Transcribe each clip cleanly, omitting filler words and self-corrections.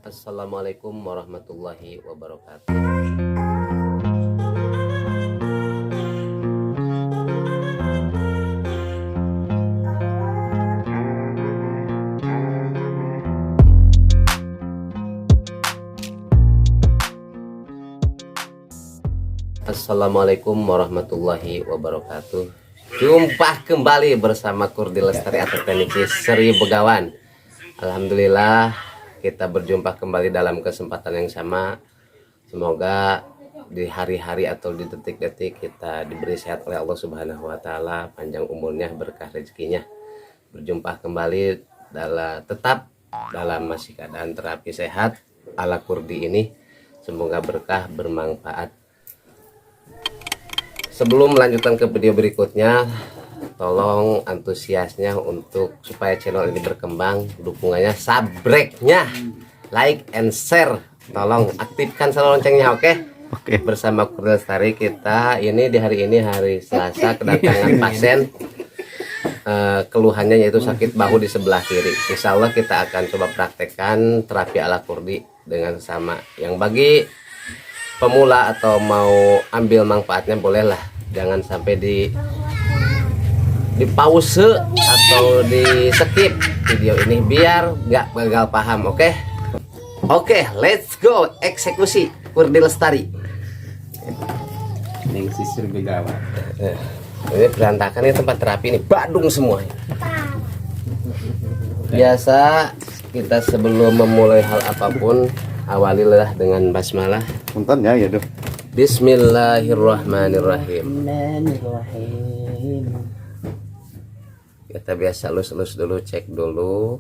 Assalamualaikum warahmatullahi wabarakatuh. Assalamualaikum warahmatullahi wabarakatuh. Jumpa kembali bersama Kurdi Lestari atau Teknik Seri Begawan. Alhamdulillah kita berjumpa kembali dalam kesempatan yang sama. Semoga di hari-hari atau di detik-detik kita diberi sehat oleh Allah Subhanahu wa taala, panjang umurnya, berkah rezekinya. Berjumpa kembali tetap dalam masih keadaan terapi sehat ala Kurdi ini. Semoga berkah, bermanfaat. Sebelum melanjutkan ke video berikutnya, tolong antusiasnya untuk supaya channel ini berkembang, dukungannya, subscribe-nya, like and share. Tolong aktifkan loncengnya, oke? Oke. Bersama Kurdi Lestari kita ini di hari ini hari Selasa kedatangan pasien. Keluhannya yaitu sakit bahu di sebelah kiri. Insya Allah kita akan coba praktekkan terapi ala Kurdi dengan sama. Yang bagi pemula atau mau ambil manfaatnya bolehlah, jangan sampai di pause atau di skip video ini biar nggak gagal paham. Oke, let's go eksekusi Kurdi Lestari. Ini sisir begawan. Ini berantakan, ini tempat terapi ini badung semua. Biasa kita sebelum memulai hal apapun awalilah dengan basmalah. Punten ya dong. Bismillahirrahmanirrahim. Kita biasa lus-lus dulu, cek dulu,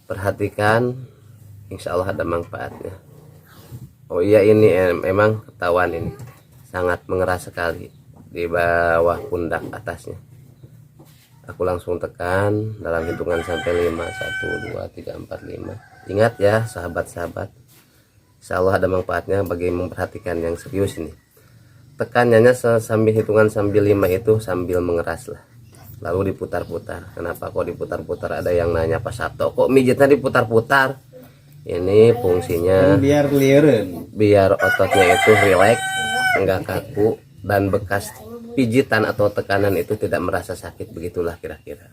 perhatikan, insya Allah ada manfaatnya. Oh iya, ini emang ketahuan ini sangat mengeras sekali di bawah pundak atasnya. Aku langsung tekan dalam hitungan sampai 5. 1, 2, 3, 4, 5. Ingat ya sahabat-sahabat, insya Allah ada manfaatnya bagi memperhatikan yang serius ini. Tekannya sambil hitungan sambil 5 itu sambil mengeras lah. Lalu diputar-putar. Kenapa kok diputar-putar? Ada yang nanya, Pak Sabto kok mijitnya diputar-putar? Ini fungsinya biar liureun, biar ototnya itu rileks, enggak kaku, dan bekas pijitan atau tekanan itu tidak merasa sakit. Begitulah kira-kira.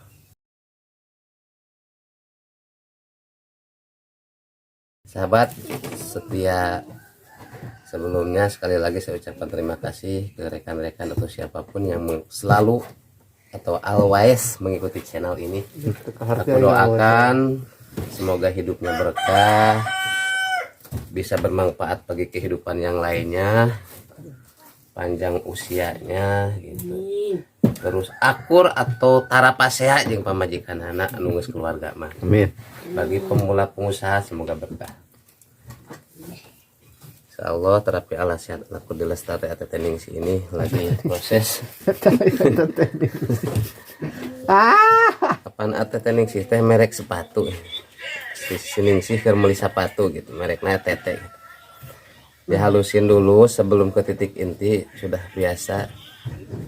Sahabat setia, sebelumnya sekali lagi saya ucapkan terima kasih ke rekan-rekan atau siapapun yang selalu atau always mengikuti channel ini. Aku doakan semoga hidupnya berkah, bisa bermanfaat bagi kehidupan yang lainnya, panjang usianya gitu. Terus akur atau tarapasea jeung pamajikan anak nunggus keluarga mah. amin. Bagi pemula pengusaha semoga berkah. Insya Allah terapi ala sehat ala Kurdi Lestari atau Teningsi ini lagi proses. Apaan atau Teningsi teh merek sepatu. Siningsih keur meuli sepatu gitu, mereknya Tete. Dihalusin dulu sebelum ke titik inti, sudah biasa.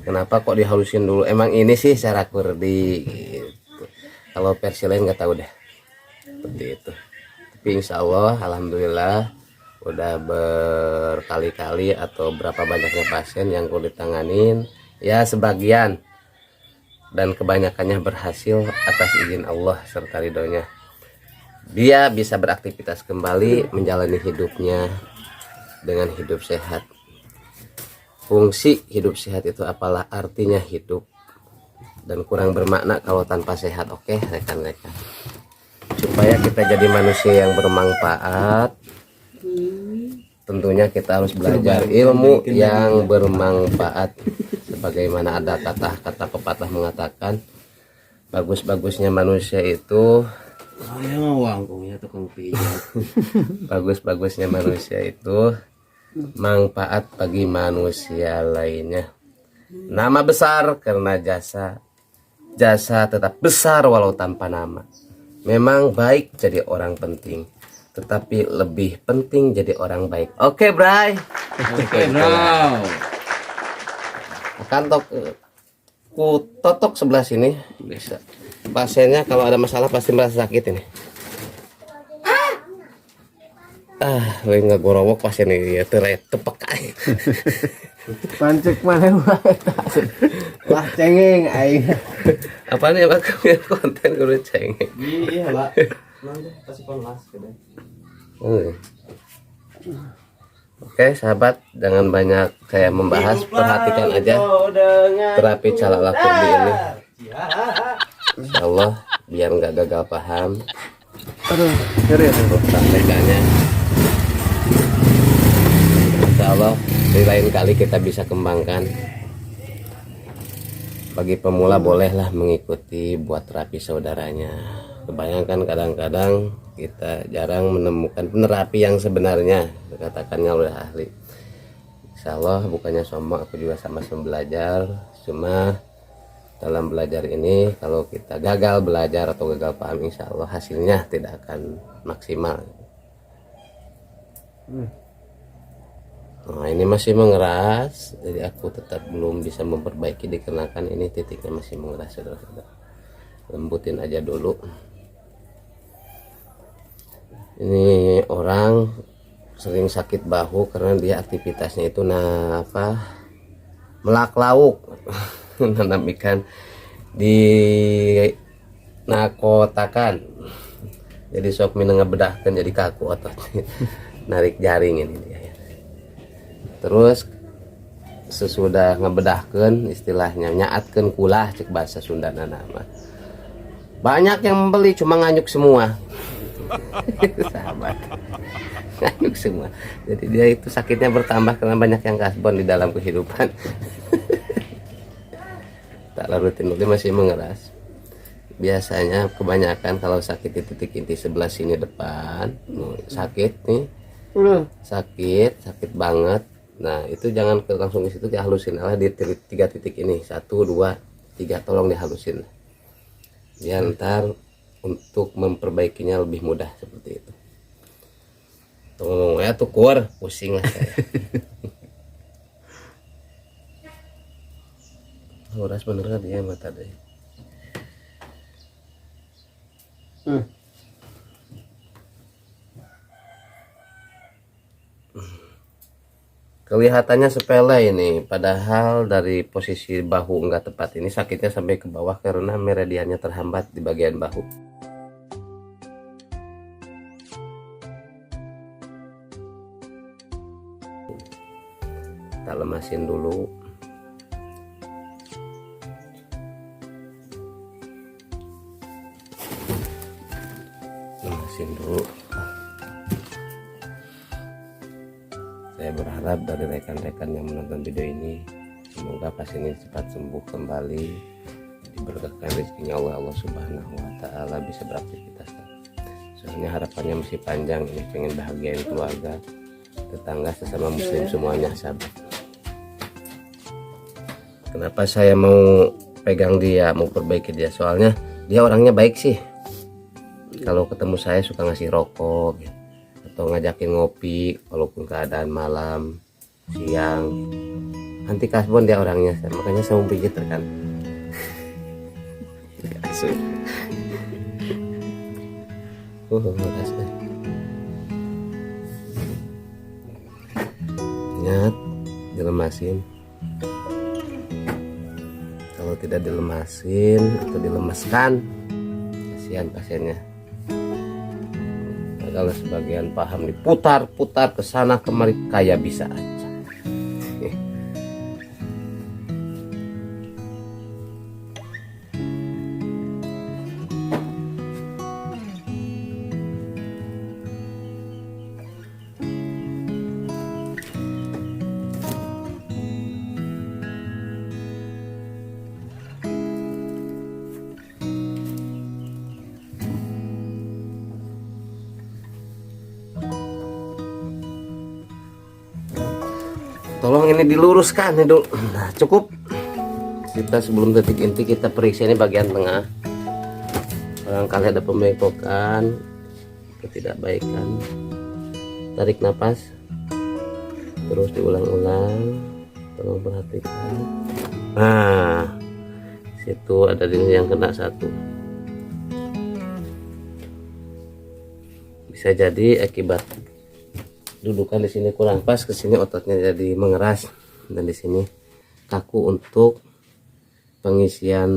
Kenapa kok dihalusin dulu? Emang ini sih cara Kurdi gitu. Kalau versi lain nggak tahu deh. Seperti itu. Tapi insya Allah alhamdulillah udah berkali-kali atau berapa banyaknya pasien yang Kurdi tanganin, ya sebagian dan kebanyakannya berhasil atas izin Allah serta ridhonya. Dia bisa beraktivitas kembali, menjalani hidupnya dengan hidup sehat. Fungsi hidup sehat itu apalah artinya hidup, dan kurang bermakna kalau tanpa sehat. Oke rekan-rekan, supaya kita jadi manusia yang bermanfaat, tentunya kita harus belajar ilmu yang bermanfaat. Sebagaimana ada kata pepatah mengatakan, bagus-bagusnya manusia itu bagus-bagusnya manusia itu manfaat bagi manusia lainnya. Nama besar karena jasa tetap besar walau tanpa nama. Memang baik jadi orang penting, tetapi lebih penting jadi orang baik. Oke, Bray. Oke, bro. Akan ku totok sebelah sini bisa. Pasiennya kalau ada masalah pasti merasa sakit ini. we ngagorowok pas ini ya tepek aing. Pancek mana wah cengeng aing. Apaan ya Pak konten kudu cengeng. Iya Pak. Kasih panas gitu. Oke sahabat, jangan banyak saya membahas, perhatikan aja terapi cala lapur di ini. Insya Allah biar nggak gagal paham. Aduh, serius Praktekannya. Insya Allah di lain kali kita bisa kembangkan. Bagi pemula bolehlah mengikuti buat terapi saudaranya. Kebayangkan kadang-kadang kita jarang menemukan penerapi yang sebenarnya, katakannya oleh ahli. Insya Allah bukannya sombong, aku juga sama-sama belajar. Cuma dalam belajar ini kalau kita gagal belajar atau gagal paham, insya Allah hasilnya tidak akan maksimal. Nah ini masih mengeras, jadi aku tetap belum bisa memperbaiki dikarenakan ini titiknya masih mengeras. Saudara-saudara, lembutin aja dulu. Ini orang sering sakit bahu karena dia aktivitasnya itu melak lauk nanam ikan di nakotakan, jadi sok mineng ngebedahkan jadi kaku otot narik jaring ini dia. Terus sesudah ngebedahkan, istilahnya nyaatkan kulah cek bahasa Sunda nama, banyak yang membeli cuma nganyuk semua. Sahabat, nganyuk semua. Jadi dia itu sakitnya bertambah karena banyak yang kasbon di dalam kehidupan. Tak rutin itu masih mengeras. Biasanya kebanyakan kalau sakit di titik inti sebelah sini depan, sakit nih, sakit banget. Nah itu jangan langsung ke situ dihalusin, di 3 titik ini, 1, 2, 3, tolong dihalusin. Biar ntar untuk memperbaikinya lebih mudah seperti itu. Ngomongnya tuh kur, pusing lah saya. Horas bener kan dia mata deh. Kelihatannya sepele ini, padahal dari posisi bahu enggak tepat ini sakitnya sampai ke bawah karena meridiannya terhambat di bagian bahu. Kita lemasin dulu. Lemasin dulu. Saya berharap dari rekan-rekan yang menonton video ini, semoga pasien ini cepat sembuh kembali, diberkahkan rezekinya Allah Subhanahu wa Ta'ala, bisa beraktivitas. Soalnya harapannya masih panjang, ini pengen bahagiain keluarga, tetangga, sesama muslim semuanya, sahabat. Kenapa saya mau pegang dia, mau perbaiki dia? Soalnya dia orangnya baik sih. Kalau ketemu saya suka ngasih rokok gitu, atau ngajakin ngopi walaupun keadaan malam, siang. Anti kasbon dia orangnya, makanya saya mau pijit kan. Ingat, dilemasin. Kalau tidak dilemasin atau dilemeskan, kasihan pasiennya. Kalau sebagian paham diputar-putar ke sana kemari kayak bisa aja. Tolong ini diluruskan nih dulu. Nah, cukup. Kita sebelum titik inti kita periksa ini bagian tengah. Barangkali ada pembengkokan, ketidakbaikan. Tarik nafas. Terus diulang-ulang. Tolong perhatikan. Nah, situ ada ini yang kena satu. Bisa jadi akibat dudukan di sini kurang pas, ke sini ototnya jadi mengeras, dan di sini kaku untuk pengisian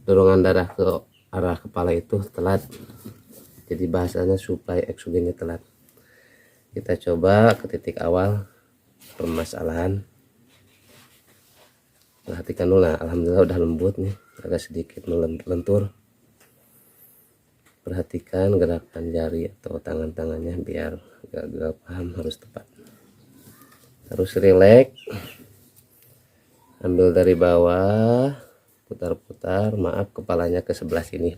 dorongan darah ke arah kepala itu telat. Jadi bahasanya suplai oksigennya telat. Kita coba ke titik awal permasalahan. Perhatikan dulu. Nah, alhamdulillah udah lembut nih, agak sedikit melentur. Perhatikan gerakan jari atau tangan-tangannya biar gak paham, harus tepat. Harus rileks. Ambil dari bawah, putar-putar, maaf kepalanya ke sebelah sini.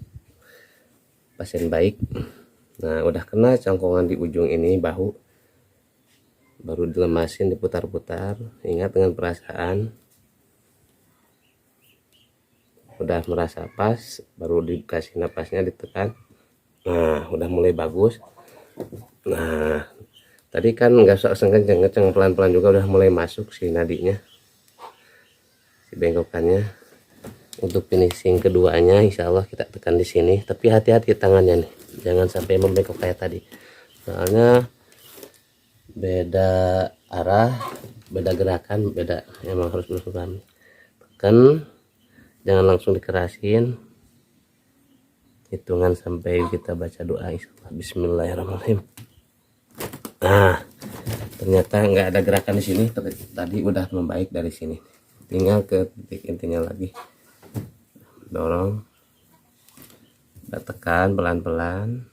Pasien baik. Nah, udah kena cangkongan di ujung ini bahu. Baru dilemasin, diputar-putar. Ingat dengan perasaan. Udah merasa pas, baru dikasih napasnya, ditekan. Nah, udah mulai bagus. Nah, tadi kan nggak usah kenceng-kenceng, pelan-pelan juga udah mulai masuk si nadinya, si bengkokannya. Untuk finishing keduanya, insya Allah kita tekan di sini. Tapi hati-hati tangannya nih, jangan sampai membengkok kayak tadi. Soalnya beda arah, beda gerakan, beda. Emang harus berusaha. Tekan, jangan langsung dikerasin. Hitungan sampai kita baca doa, bismillahirrahmanirrahim. Nah, ternyata nggak ada gerakan di sini. Tadi udah membaik dari sini. Tinggal ke titik intinya lagi. Dorong, kita tekan pelan-pelan.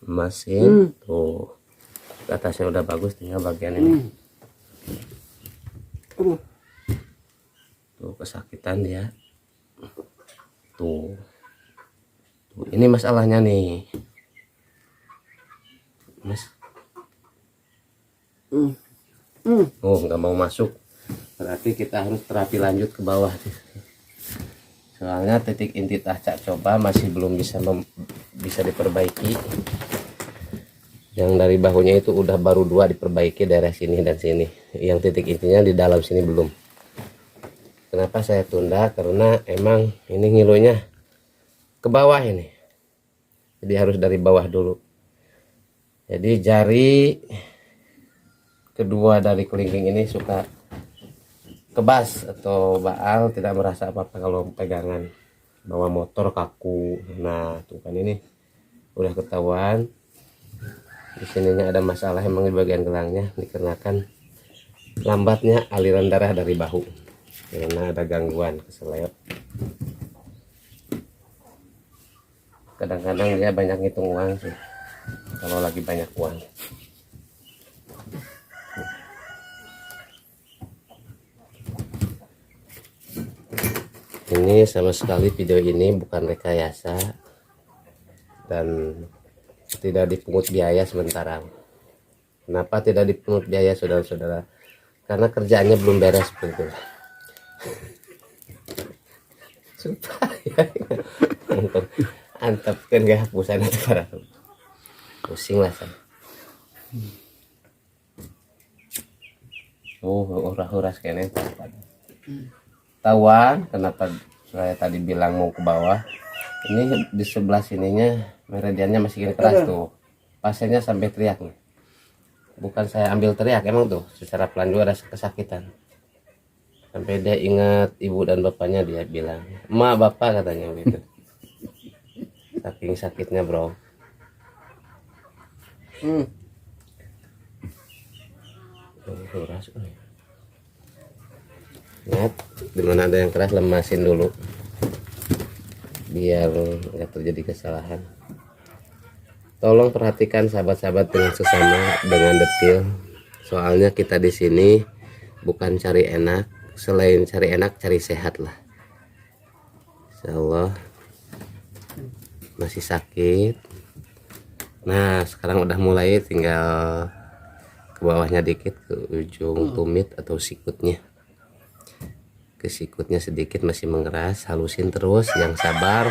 Mesin, tuh ke atasnya udah bagus, tinggal bagian ini. Tuh kesakitan dia. Tuh ini masalahnya nih, Mas. Oh, nggak mau masuk, berarti kita harus terapi lanjut ke bawah. Soalnya titik inti cak coba masih belum bisa diperbaiki. Yang dari bahunya itu udah baru 2 diperbaiki, daerah sini dan sini. Yang titik intinya di dalam sini belum. Kenapa saya tunda? Karena emang ini ngilunya ke bawah ini. Jadi harus dari bawah dulu. Jadi jari kedua dari kelingking ini suka kebas atau baal, tidak merasa apa-apa kalau pegangan. Bawa motor kaku. Nah, tuh kan ini udah ketahuan. Di sininya ada masalah emang di bagian gelangnya, dikarenakan lambatnya aliran darah dari bahu. Karena ada gangguan keseleo. Kadang-kadang dia banyak ngitung uang sih, kalau lagi banyak uang. Ini sama sekali video ini bukan rekayasa dan tidak dipungut biaya sementara. Kenapa tidak dipungut biaya, saudara-saudara? Karena kerjaannya belum beres betul. Supaya antep kan gak hapusan itu para pusing lah saya. Uras kayaknya tawan. Kenapa saya tadi bilang mau ke bawah? Ini di sebelah sininya meridiannya masih gini keras tuh. Pasiennya sampai teriak nih. Bukan saya ambil teriak, emang tuh secara pelan juga ada kesakitan. Sampai dia ingat ibu dan bapaknya, dia bilang, "Ma, bapak," katanya gitu. Saking sakitnya, bro. Ingat, dimana ada yang keras lemasin dulu biar nggak terjadi kesalahan. Tolong perhatikan sahabat-sahabat dengan sesama dengan detail. Soalnya kita di sini bukan cari enak, selain cari enak cari sehat lah. Insyaallah. Masih sakit. Nah, sekarang udah mulai, tinggal ke bawahnya dikit, ke ujung tumit atau sikutnya. Ke sikutnya sedikit masih mengeras, halusin terus, yang sabar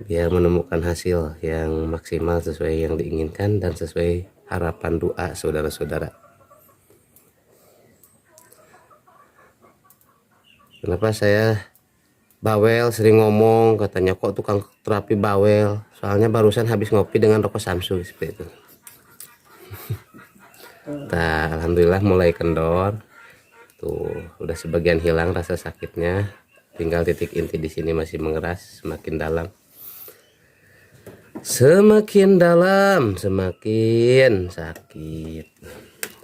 biar menemukan hasil yang maksimal sesuai yang diinginkan dan sesuai harapan doa saudara-saudara. Kenapa saya bawel, sering ngomong, katanya kok tukang terapi bawel, soalnya barusan habis ngopi dengan rokok Samsu seperti itu. Nah, alhamdulillah mulai kendor. Tuh, udah sebagian hilang rasa sakitnya. Tinggal titik inti di sini masih mengeras, semakin dalam. Semakin dalam, semakin sakit.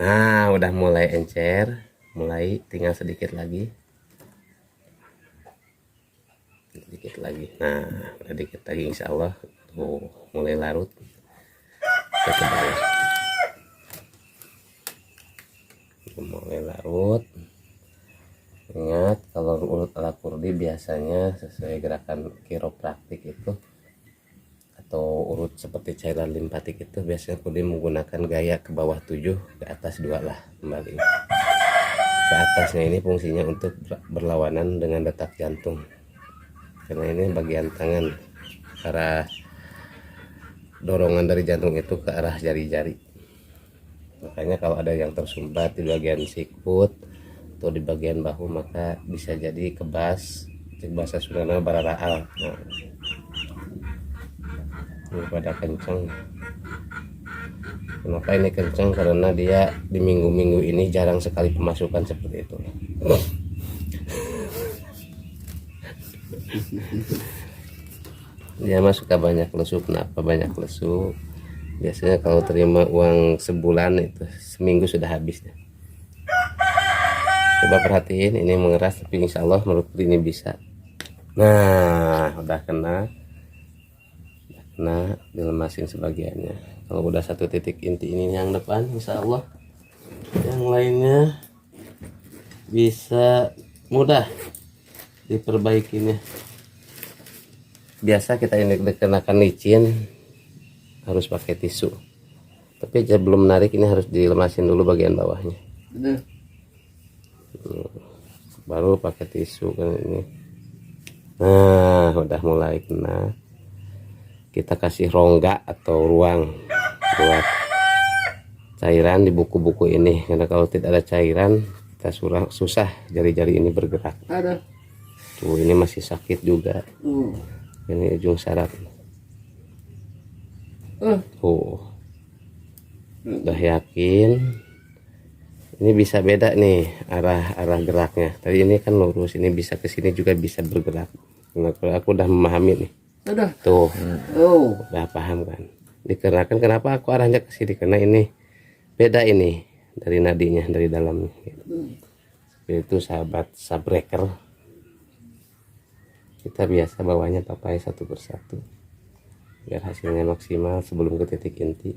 Nah, udah mulai encer, mulai tinggal sedikit lagi. Sedikit lagi. Nah, udah dikit lagi insya Allah. Tuh, mulai larut. Kita ke bawah. Mulai larut. Ingat, kalau urut ala kurdi biasanya sesuai gerakan kiropraktik itu atau urut seperti cairan limpatik itu biasanya kurdi menggunakan gaya ke bawah 7, ke atas 2 lah kembali. Ke atasnya ini fungsinya untuk berlawanan dengan detak jantung. Karena ini bagian tangan, arah dorongan dari jantung itu ke arah jari-jari. Makanya kalau ada yang tersumbat di bagian sikut atau di bagian bahu maka bisa jadi kebas, cek bahasa Sundana bararaal. Nah, ini pada kencang. Kenapa ini kencang? Karena dia di minggu-minggu ini jarang sekali pemasukan seperti itu. Dia mah suka banyak lesu. Kenapa banyak lesu? Biasanya kalau terima uang sebulan itu seminggu sudah habis. Coba perhatiin, ini mengeras tapi insya Allah menurut ini bisa. Nah, udah kena dilemasin sebagiannya. Kalau udah satu titik inti ini yang depan insya Allah yang lainnya bisa mudah diperbaikinya. Biasa kita ini dikenakan licin harus pakai tisu, tapi sebelum menarik ini harus dilemasin dulu bagian bawahnya. Baru pakai tisu kan ini. Nah, udah mulai kena. Kita kasih rongga atau ruang buat cairan di buku-buku ini, karena kalau tidak ada cairan kita susah jari-jari ini bergerak. Ada. Tuh, ini masih sakit juga. Ini ujung syarat. Udah yakin ini bisa beda nih arah geraknya. Tadi ini kan lurus, ini bisa ke sini juga bisa bergerak. Nah, aku udah memahami nih. Tuh, udah paham kan? Dikarenakan kenapa aku arahnya ke sini, karena ini beda ini dari nadinya, dari dalamnya. Itu sahabat subbreaker. Kita biasa bawanya papai satu persatu biar hasilnya maksimal sebelum ke titik inti.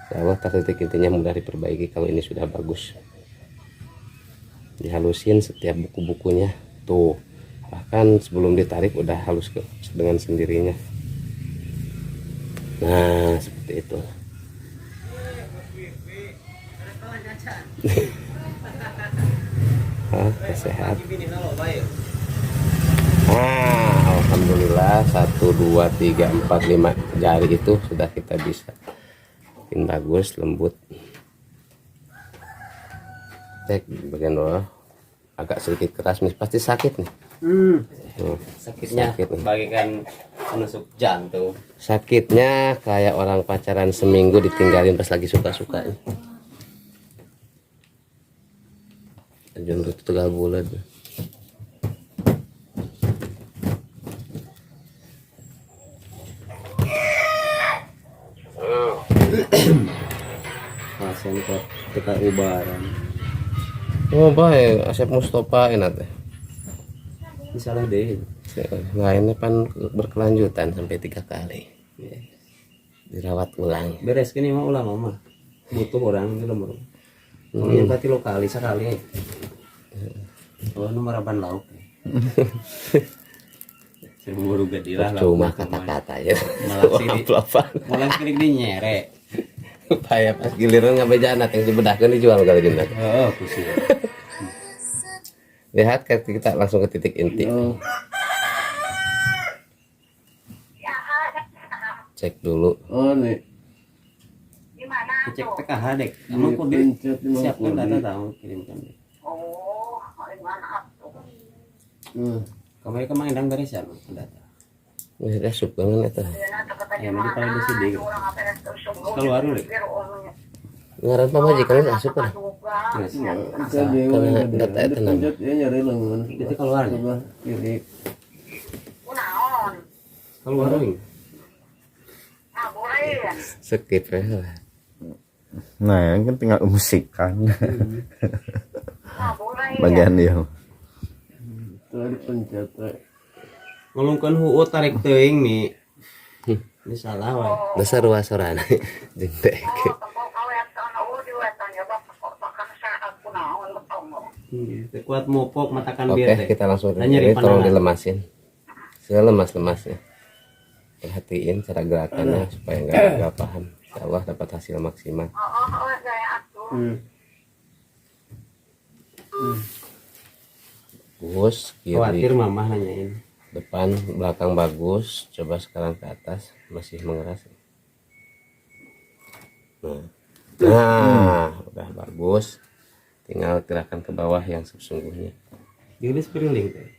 Insya titik intinya mudah diperbaiki kalau ini sudah bagus. Dihalusin setiap buku-bukunya. Tuh, bahkan sebelum ditarik udah halus dengan sendirinya. Nah, seperti itu. Sehat. Alhamdulillah 1, 2, 3, 4, 5 jari itu sudah kita bisa bikin bagus, lembut. Cek bagian bawah agak sedikit keras nih, pasti sakit nih. Sakitnya sakit nih. bagikan penusuk jantung. Sakitnya kayak orang pacaran seminggu ditinggalin pas lagi suka-sukanya. Ajun itu tegal bulat. Pasien kok teka ubaran. Oh baik, Asep Mustafa enak deh. Misalnya deh. Lainnya kan berkelanjutan sampai 3 kali. Dirawat ulang. Beres kini mah ulah mama. Butuh orang itu nomor. Yang pati lokali sekali. Oh nomor aban lauk. Seburu gadilah lah. Cuma kata-kata ya. Malah kiri di nyere. Upaya pas giliran ngabejana yang dibedahkan dijual kali gini. Oh, pusing. Lihat kita langsung ke titik inti. Cek dulu. Oh nih. Cek PKH dek. Emang kudu siapkan data tahu kirimkan deh. Kamari kemang indang beresan udah. Ini asup banget eta. Ya mungkin kalau di sini keluar dulu. Ngaran pamajikan geus asup kan. Bisa dia Karena data eta nama. pencet dia nyari lengan. Itu keluar. Sebelah kiri. Keluar dulu. Skip lah. Nah, yang kan tinggal musik kan. Bagian dia. Tuh dipencet. Ngelungkeun huu tarik teuing mi. Ini salah wae. Dasar wasorana jeung teh. Teu kuat mopok matakan Oke, bieu teh. kita langsung Tanya ini di tolong pandangan. dilemasin. Segala lemas-lemasnya. Perhatiin cara gerakannya supaya nggak paham. Insya Allah dapat hasil maksimal. Bagus, Khawatir kiri, mamah nanyain. depan, belakang bagus. Coba sekarang ke atas, masih mengeras. Nah, udah bagus. Tinggal gerakan ke bawah yang sesungguhnya. Diulis keriling teh.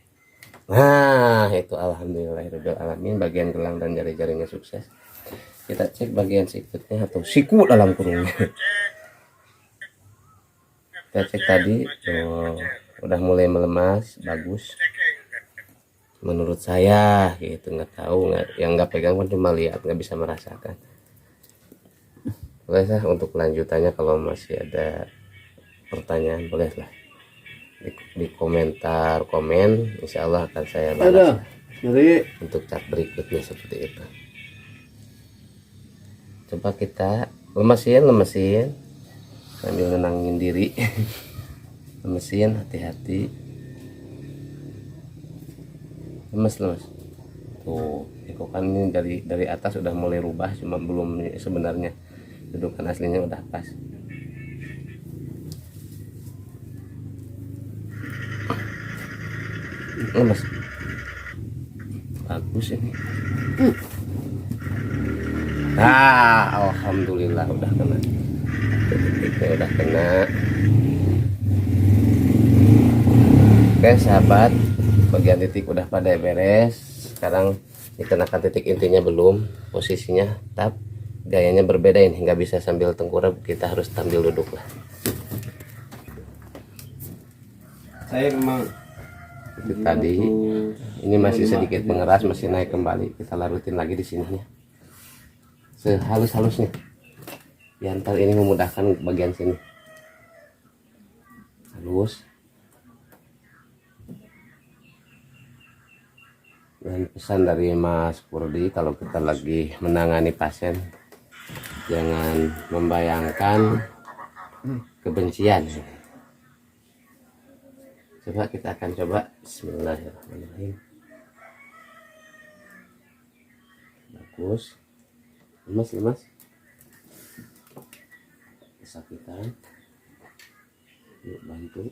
Nah, itu alhamdulillahirabbil alamin, bagian gelang dan jari-jarinya sukses. Kita cek bagian sikutnya atau siku dalam kurungnya. Kita cek tadi, udah mulai melemas, bagus. Menurut saya, gitu, nggak tahu, yang nggak pegang pun cuma lihat, nggak bisa merasakan. Boleh lah untuk kelanjutannya kalau masih ada pertanyaan, bolehlah di komentar komen, insya Allah akan saya Ada. balas Nyari. untuk cat berikutnya seperti itu. Coba kita lemesin sambil nenangin diri. Lemesin, hati-hati. Lemes tuh itu kan ini dari atas udah mulai rubah, cuma belum sebenarnya dudukan aslinya udah pas. Lemes, bagus ini. Alhamdulillah udah kena, titiknya udah kena. Oke sahabat, bagian titik udah pada beres. Sekarang dikenakan titik intinya belum, posisinya tap, gayanya berbeda ini, nggak bisa sambil tengkurap, kita harus sambil duduk lah. Saya memang Tadi ini masih sedikit mengeras, masih naik kembali, kita larutin lagi di sininya sehalus-halusnya, biar ini memudahkan bagian sini halus. Dan pesan dari Mas Kurdi, kalau kita lagi menangani pasien, jangan membayangkan kebencian. Coba kita akan coba. Bismillahirrahmanirrahim. Bagus. Lemas. Kesakitan. Yuk bantu.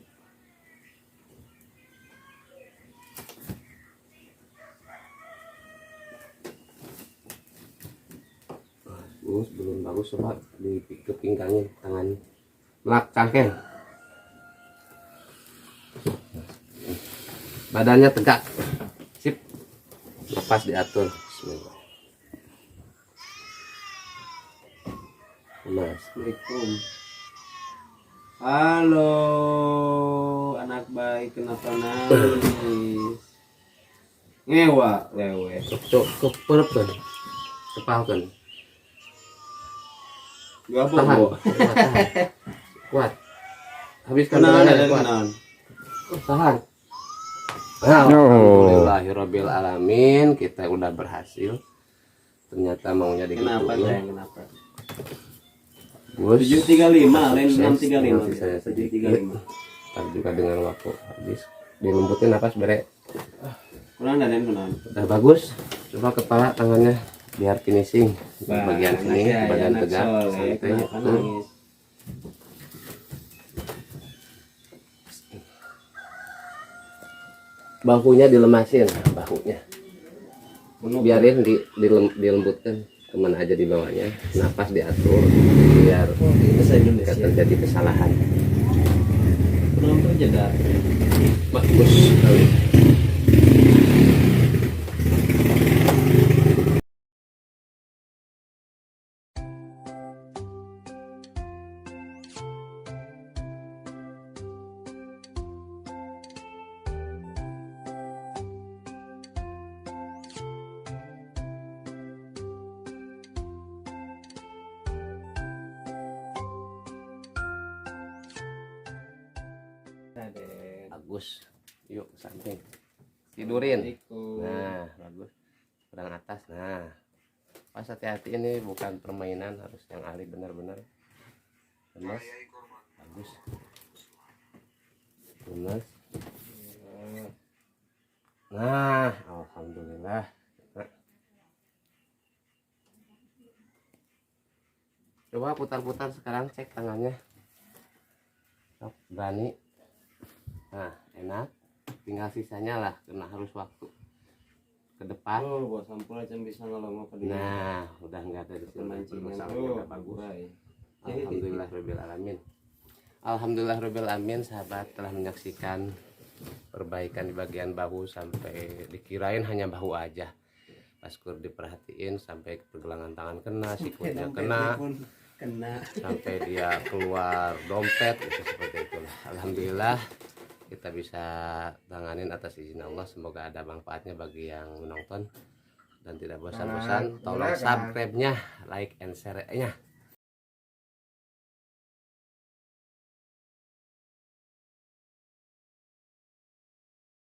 Bagus, belum bagus, coba dipinggangin tangannya. Melak cangkeng. Badannya tegak. Sip. Napas diatur. Bismillah. Assalamualaikum. Halo, anak baik, kenapa nangis? Ngewa, lewe. Cok perepkan. Kepalkan. Gak Tahan. apa-apa. Kuat. Habiskan Kenalan tenaganya, ada kuat. kenalan. Tahan. Alhamdulillahirabbil alamin, kita udah berhasil. Ternyata maunya Kenapa digituin. sayang, kenapa? Bus. 735, lain Sukses. 635. Masih saya sedikit. 735. Ntar juga dengan waktu habis. Dilembutin napas bere. Kurang dan kurang. Udah bagus. Coba kepala tangannya biar finishing. Bagian sini, bagian tegak. Santai. Kenapa nangis? Bahunya dilemasin, bahunya. Biarin dilembutkan kemana aja di bawahnya. Napas diatur biar Bahasa nggak Indonesia. terjadi kesalahan. Kurang terjaga. Bagus sekali. bagus. Yuk ke samping. Tidurin. Nah, bagus. Kurang atas. Nah. Pas hati-hati, ini bukan permainan, harus yang ahli benar-benar. Lemas. Bagus. Lemas. Nah, alhamdulillah. Nah. Coba putar-putar sekarang, cek tangannya. Sok, berani. Nah, enak. Tinggal sisanya lah, karena harus waktu ke depan. Oh, buat sampul aja bisa ngelongok ke dia. Nah, udah nggak ada di sini. Mancingan Udah bagus. bagus. Alhamdulillah rabbil alamin. Alhamdulillah rabbil alamin, sahabat telah menyaksikan perbaikan di bagian bahu sampai dikirain hanya bahu aja. Pas kur diperhatiin sampai pergelangan tangan kena, sikutnya kena, sampai dia keluar dompet gitu, seperti itulah. Alhamdulillah kita bisa tanganin atas izin Allah. Semoga ada manfaatnya bagi yang menonton dan tidak bosan-bosan. Tolong subscribe-nya, like and share-nya.